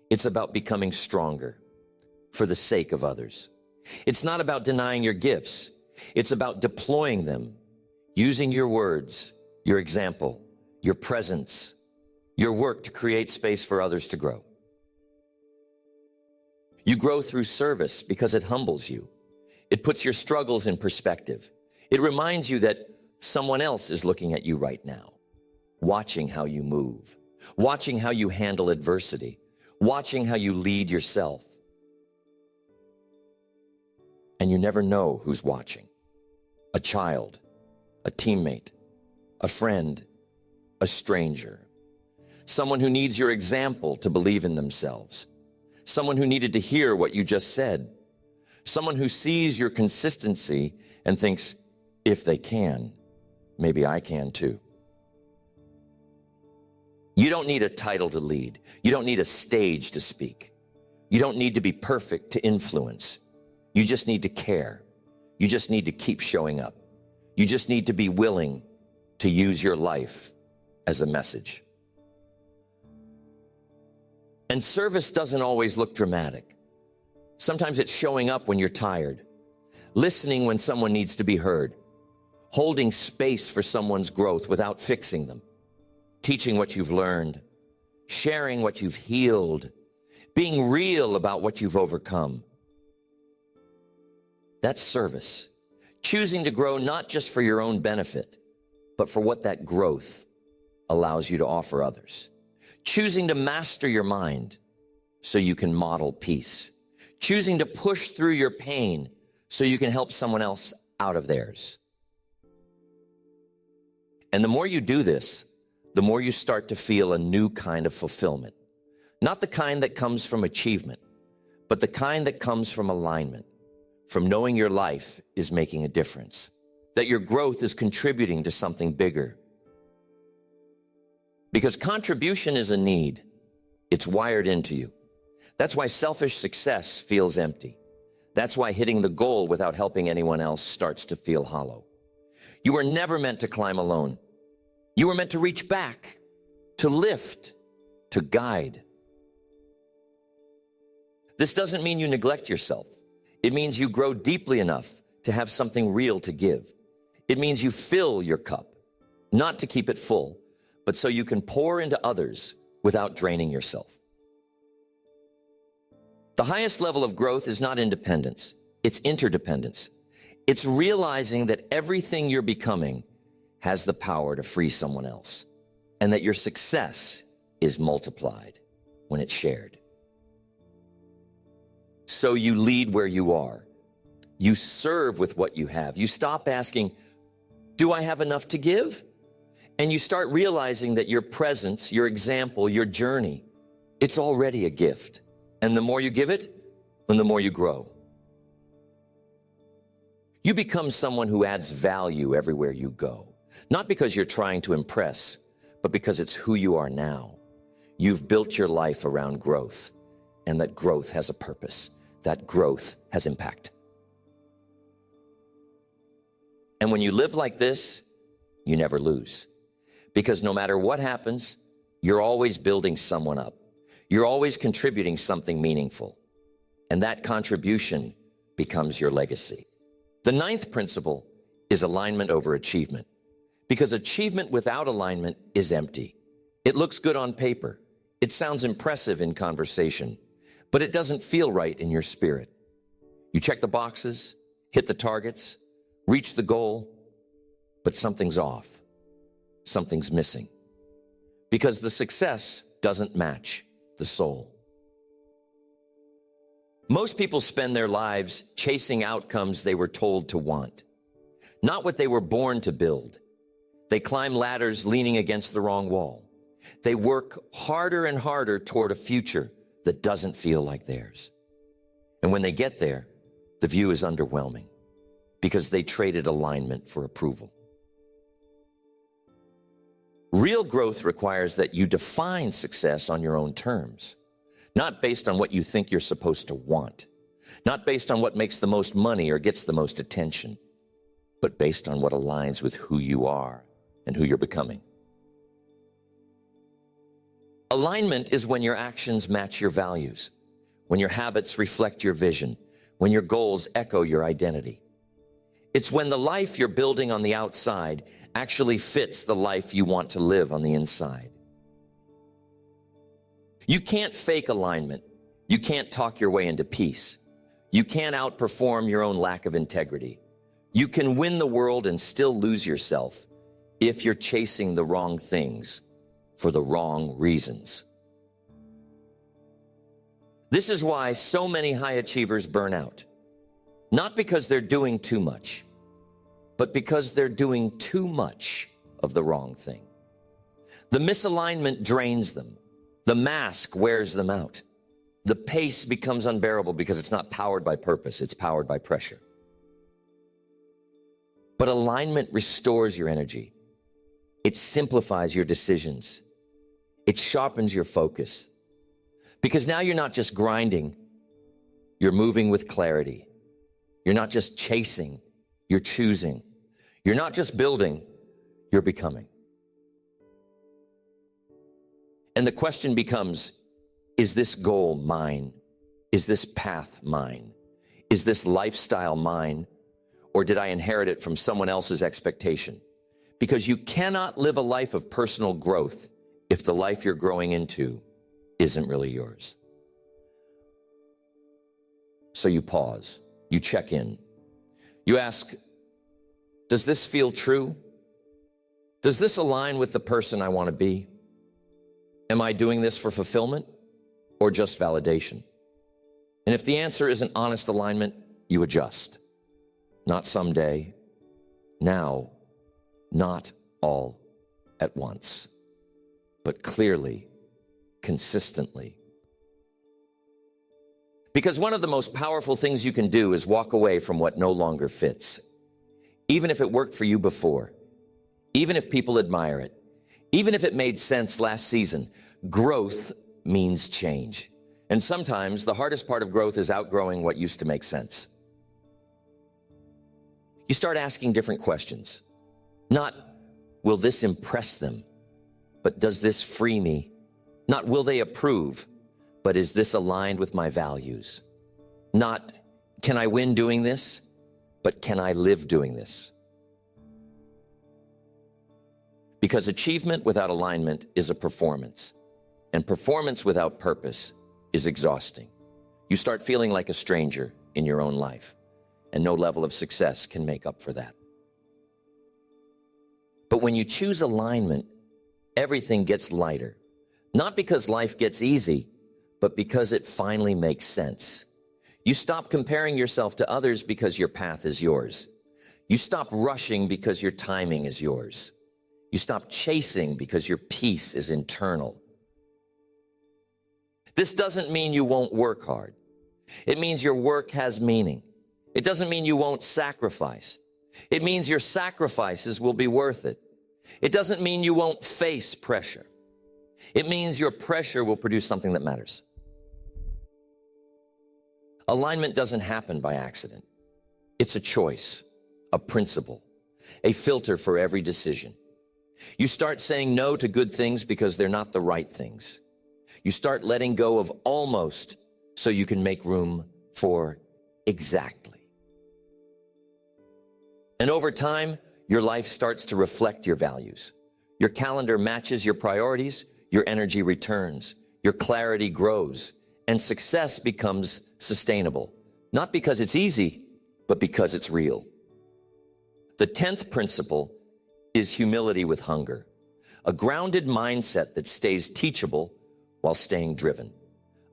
It's about becoming stronger for the sake of others. It's not about denying your gifts. It's about deploying them, using your words, your example, your presence, your work to create space for others to grow. You grow through service because it humbles you. It puts your struggles in perspective. It reminds you that someone else is looking at you right now, watching how you move, watching how you handle adversity, watching how you lead yourself. And you never know who's watching. A child, a teammate, a friend, a stranger, someone who needs your example to believe in themselves, someone who needed to hear what you just said, someone who sees your consistency and thinks, if they can, maybe I can too. You don't need a title to lead. You don't need a stage to speak. You don't need to be perfect to influence. You just need to care. You just need to keep showing up. You just need to be willing to use your life as a message. And service doesn't always look dramatic. Sometimes it's showing up when you're tired, listening when someone needs to be heard, holding space for someone's growth without fixing them, teaching what you've learned, sharing what you've healed, being real about what you've overcome. That's service. Choosing to grow not just for your own benefit, but for what that growth allows you to offer others. Choosing to master your mind so you can model peace. Choosing to push through your pain so you can help someone else out of theirs. And the more you do this, the more you start to feel a new kind of fulfillment. Not the kind that comes from achievement, but the kind that comes from alignment, from knowing your life is making a difference, that your growth is contributing to something bigger. Because contribution is a need. It's wired into you. That's why selfish success feels empty. That's why hitting the goal without helping anyone else starts to feel hollow. You were never meant to climb alone. You were meant to reach back, to lift, to guide. This doesn't mean you neglect yourself. It means you grow deeply enough to have something real to give. It means you fill your cup, not to keep it full, but so you can pour into others without draining yourself. The highest level of growth is not independence, it's interdependence. It's realizing that everything you're becoming has the power to free someone else, and that your success is multiplied when it's shared. So you lead where you are. You serve with what you have. You stop asking, do I have enough to give? And you start realizing that your presence, your example, your journey, it's already a gift. And the more you give it, and the more you grow. You become someone who adds value everywhere you go. Not because you're trying to impress, but because it's who you are now. You've built your life around growth, and that growth has a purpose. That growth has impact. And when you live like this, you never lose. Because no matter what happens, you're always building someone up. You're always contributing something meaningful. And that contribution becomes your legacy. The ninth principle is alignment over achievement. Because achievement without alignment is empty. It looks good on paper. It sounds impressive in conversation, but it doesn't feel right in your spirit. You check the boxes, hit the targets, reach the goal, but something's off. Something's missing. Because the success doesn't match the soul. Most people spend their lives chasing outcomes they were told to want, not what they were born to build. They climb ladders leaning against the wrong wall. They work harder and harder toward a future that doesn't feel like theirs. And when they get there, the view is underwhelming because they traded alignment for approval. Real growth requires that you define success on your own terms, not based on what you think you're supposed to want, not based on what makes the most money or gets the most attention, but based on what aligns with who you are and who you're becoming. Alignment is when your actions match your values, when your habits reflect your vision, when your goals echo your identity. It's when the life you're building on the outside actually fits the life you want to live on the inside. You can't fake alignment. You can't talk your way into peace. You can't outperform your own lack of integrity. You can win the world and still lose yourself if you're chasing the wrong things for the wrong reasons. This is why so many high achievers burn out. Not because they're doing too much, but because they're doing too much of the wrong thing. The misalignment drains them. The mask wears them out. The pace becomes unbearable because it's not powered by purpose, it's powered by pressure. But alignment restores your energy. It simplifies your decisions. It sharpens your focus. Because now you're not just grinding, you're moving with clarity. You're not just chasing, you're choosing. You're not just building, you're becoming. And the question becomes, is this goal mine? Is this path mine? Is this lifestyle mine? Or did I inherit it from someone else's expectation? Because you cannot live a life of personal growth if the life you're growing into isn't really yours. So you pause, you check in. You ask, does this feel true? Does this align with the person I want to be? Am I doing this for fulfillment or just validation? And if the answer isn't honest alignment, you adjust. Not someday, now, not all at once, but clearly, consistently. Because one of the most powerful things you can do is walk away from what no longer fits. Even if it worked for you before, even if people admire it, even if it made sense last season, growth means change. And sometimes the hardest part of growth is outgrowing what used to make sense. You start asking different questions. Not, will this impress them? But does this free me? Not, will they approve? But is this aligned with my values? Not, can I win doing this? But can I live doing this? Because achievement without alignment is a performance, and performance without purpose is exhausting. You start feeling like a stranger in your own life, and no level of success can make up for that. But when you choose alignment, everything gets lighter. Not because life gets easy, but because it finally makes sense. You stop comparing yourself to others because your path is yours. You stop rushing because your timing is yours. You stop chasing because your peace is internal. This doesn't mean you won't work hard. It means your work has meaning. It doesn't mean you won't sacrifice. It means your sacrifices will be worth it. It doesn't mean you won't face pressure. It means your pressure will produce something that matters. Alignment doesn't happen by accident. It's a choice, a principle, a filter for every decision. You start saying no to good things because they're not the right things. You start letting go of almost so you can make room for exactly. And over time, your life starts to reflect your values. Your calendar matches your priorities, your energy returns, your clarity grows, and success becomes sustainable. Not because it's easy, but because it's real. The 10th principle is humility with hunger, a grounded mindset that stays teachable while staying driven,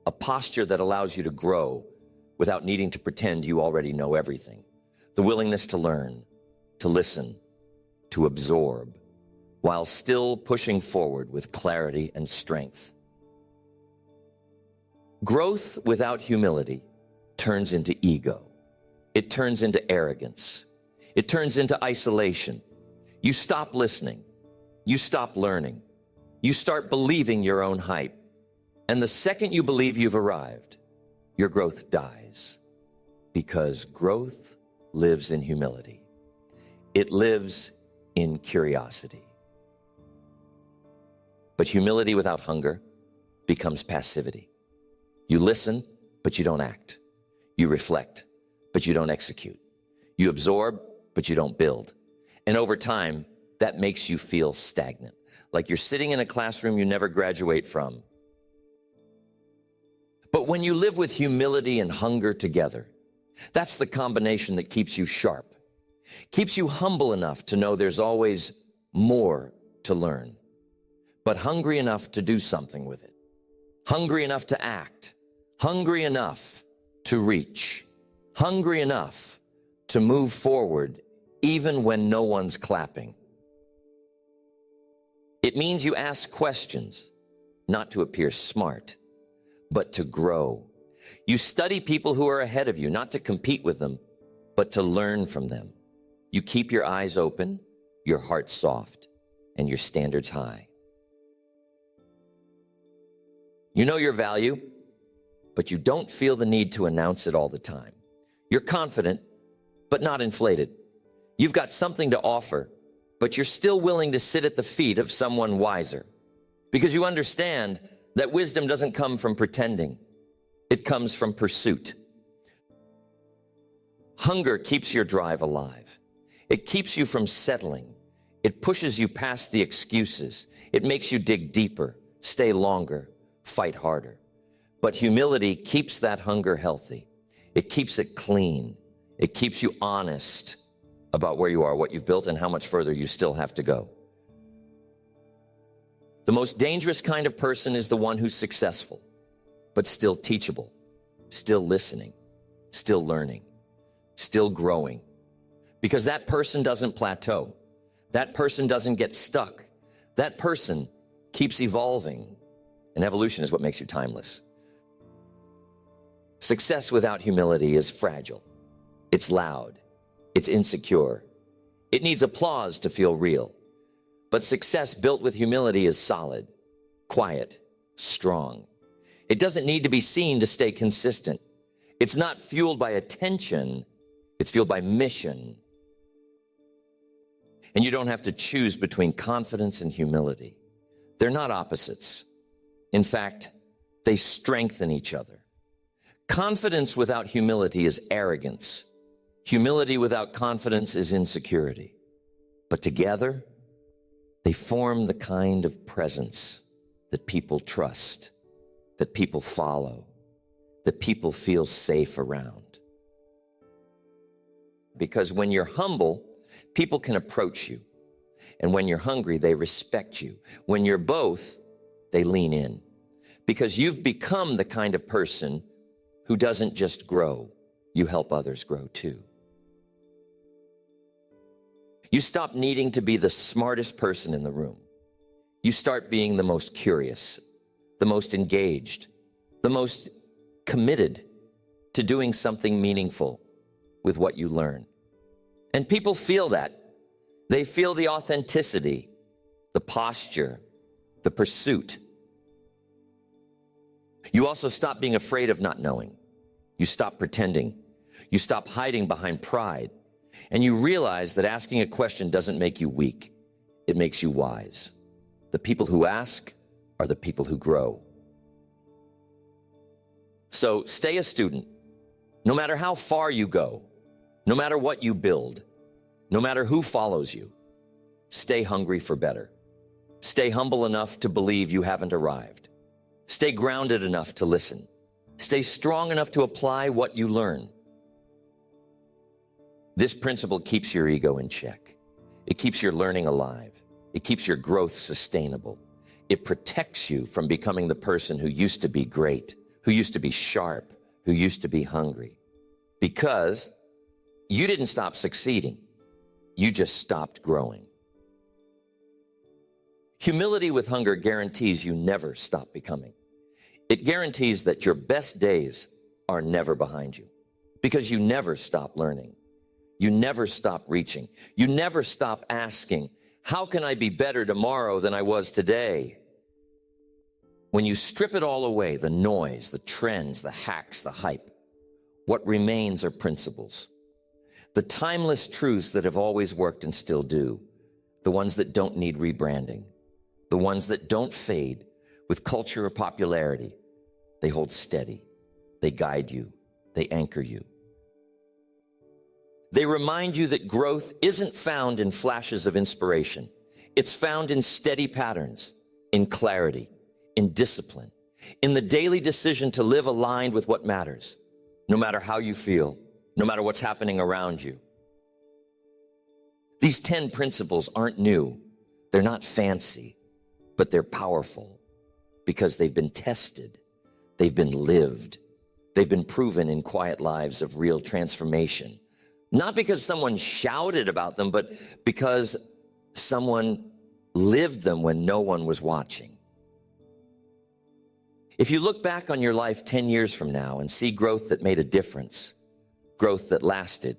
a posture that allows you to grow without needing to pretend you already know everything, the willingness to learn, to listen, to absorb, while still pushing forward with clarity and strength. Growth without humility turns into ego. It turns into arrogance. It turns into isolation. You stop listening. You stop learning. You start believing your own hype. And the second you believe you've arrived, your growth dies. Because growth lives in humility. It lives in curiosity. But humility without hunger becomes passivity. You listen, but you don't act. You reflect, but you don't execute. You absorb, but you don't build. And over time, that makes you feel stagnant, like you're sitting in a classroom you never graduate from. But when you live with humility and hunger together, that's the combination that keeps you sharp, keeps you humble enough to know there's always more to learn, but hungry enough to do something with it, hungry enough to act, hungry enough to reach, hungry enough to move forward even when no one's clapping. It means you ask questions, not to appear smart, but to grow. You study people who are ahead of you, not to compete with them, but to learn from them. You keep your eyes open, your heart soft, and your standards high. You know your value, but you don't feel the need to announce it all the time. You're confident, but not inflated. You've got something to offer, but you're still willing to sit at the feet of someone wiser, because you understand that wisdom doesn't come from pretending. It comes from pursuit. Hunger keeps your drive alive. It keeps you from settling. It pushes you past the excuses. It makes you dig deeper, stay longer, fight harder. But humility keeps that hunger healthy. It keeps it clean. It keeps you honest about where you are, what you've built, and how much further you still have to go. The most dangerous kind of person is the one who's successful, but still teachable, still listening, still learning, still growing. Because that person doesn't plateau. That person doesn't get stuck. That person keeps evolving. And evolution is what makes you timeless. Success without humility is fragile. It's loud. It's insecure. It needs applause to feel real. But success built with humility is solid, quiet, strong. It doesn't need to be seen to stay consistent. It's not fueled by attention. It's fueled by mission. And you don't have to choose between confidence and humility. They're not opposites. In fact, they strengthen each other. Confidence without humility is arrogance. Humility without confidence is insecurity. But together, they form the kind of presence that people trust, that people follow, that people feel safe around. Because when you're humble, people can approach you. And when you're hungry, they respect you. When you're both, they lean in. Because you've become the kind of person who doesn't just grow, you help others grow too. You stop needing to be the smartest person in the room. You start being the most curious, the most engaged, the most committed to doing something meaningful with what you learn. And people feel that. They feel the authenticity, the posture, the pursuit. You also stop being afraid of not knowing. You stop pretending. You stop hiding behind pride. And you realize that asking a question doesn't make you weak. It makes you wise. The people who ask are the people who grow. So stay a student. No matter how far you go, no matter what you build, no matter who follows you, stay hungry for better. Stay humble enough to believe you haven't arrived. Stay grounded enough to listen. Stay strong enough to apply what you learn. This principle keeps your ego in check. It keeps your learning alive. It keeps your growth sustainable. It protects you from becoming the person who used to be great, who used to be sharp, who used to be hungry. Because you didn't stop succeeding. You just stopped growing. Humility with hunger guarantees you never stop becoming. It guarantees that your best days are never behind you because you never stop learning. You never stop reaching. You never stop asking, how can I be better tomorrow than I was today? When you strip it all away, the noise, the trends, the hacks, the hype, what remains are principles. The timeless truths that have always worked and still do, the ones that don't need rebranding, the ones that don't fade with culture or popularity. They hold steady. They guide you. They anchor you. They remind you that growth isn't found in flashes of inspiration. It's found in steady patterns, in clarity, in discipline, in the daily decision to live aligned with what matters, no matter how you feel, no matter what's happening around you. These 10 principles aren't new. They're not fancy, but they're powerful because they've been tested. They've been lived. They've been proven in quiet lives of real transformation. Not because someone shouted about them, but because someone lived them when no one was watching. If you look back on your life 10 years from now and see growth that made a difference, growth that lasted,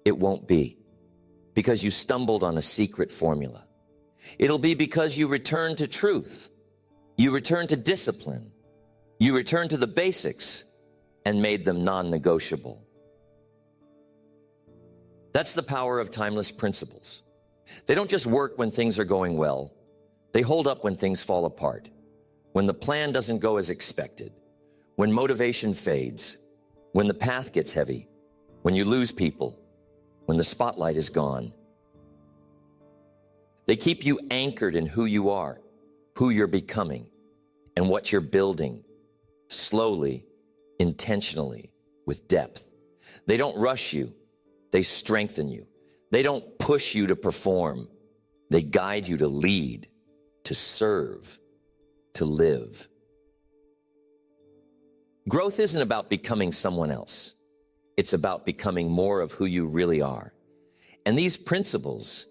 it won't be because you stumbled on a secret formula. It'll be because you returned to truth. You returned to discipline. You returned to the basics and made them non-negotiable. That's the power of timeless principles. They don't just work when things are going well. They hold up when things fall apart, when the plan doesn't go as expected, when motivation fades, when the path gets heavy, when you lose people, when the spotlight is gone. They keep you anchored in who you are, who you're becoming, and what you're building, slowly, intentionally, with depth. They don't rush you. They strengthen you. They don't push you to perform. They guide you to lead, to serve, to live. Growth isn't about becoming someone else. It's about becoming more of who you really are. And these principles,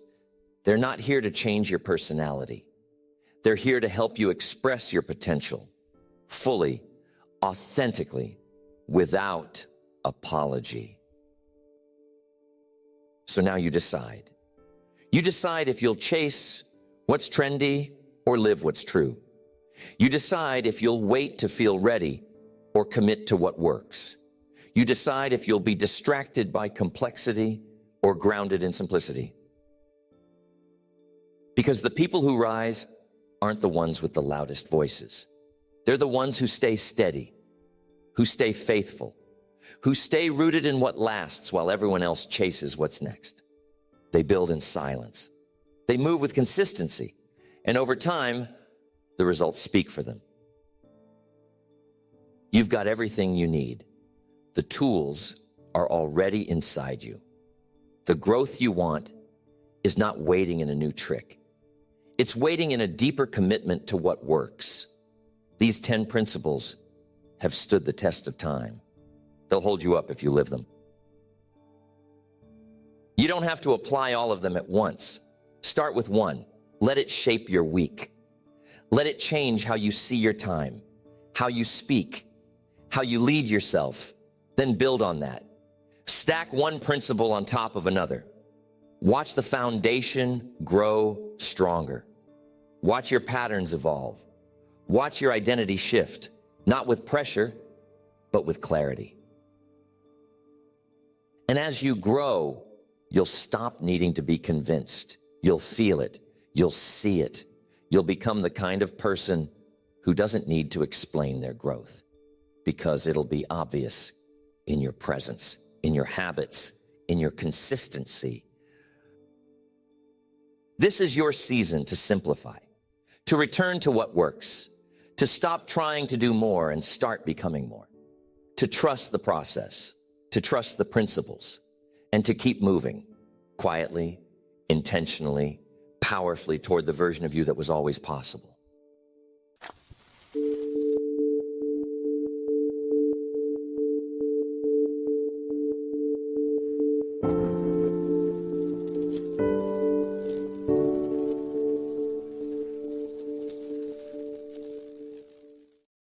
they're not here to change your personality. They're here to help you express your potential fully, authentically, without apology. So now you decide. You decide if you'll chase what's trendy or live what's true. You decide if you'll wait to feel ready or commit to what works. You decide if you'll be distracted by complexity or grounded in simplicity. Because the people who rise aren't the ones with the loudest voices. They're the ones who stay steady, who stay faithful, who stay rooted in what lasts while everyone else chases what's next. They build in silence. They move with consistency. And over time, the results speak for them. You've got everything you need. The tools are already inside you. The growth you want is not waiting in a new trick. It's waiting in a deeper commitment to what works. These 10 principles have stood the test of time. They'll hold you up if you live them. You don't have to apply all of them at once. Start with one. Let it shape your week. Let it change how you see your time, how you speak, how you lead yourself. Then build on that. Stack one principle on top of another. Watch the foundation grow stronger. Watch your patterns evolve. Watch your identity shift, not with pressure, but with clarity. And as you grow, you'll stop needing to be convinced. You'll feel it. You'll see it. You'll become the kind of person who doesn't need to explain their growth because it'll be obvious in your presence, in your habits, in your consistency. This is your season to simplify, to return to what works, to stop trying to do more and start becoming more, to trust the process, to trust the principles, and to keep moving quietly, intentionally, powerfully toward the version of you that was always possible.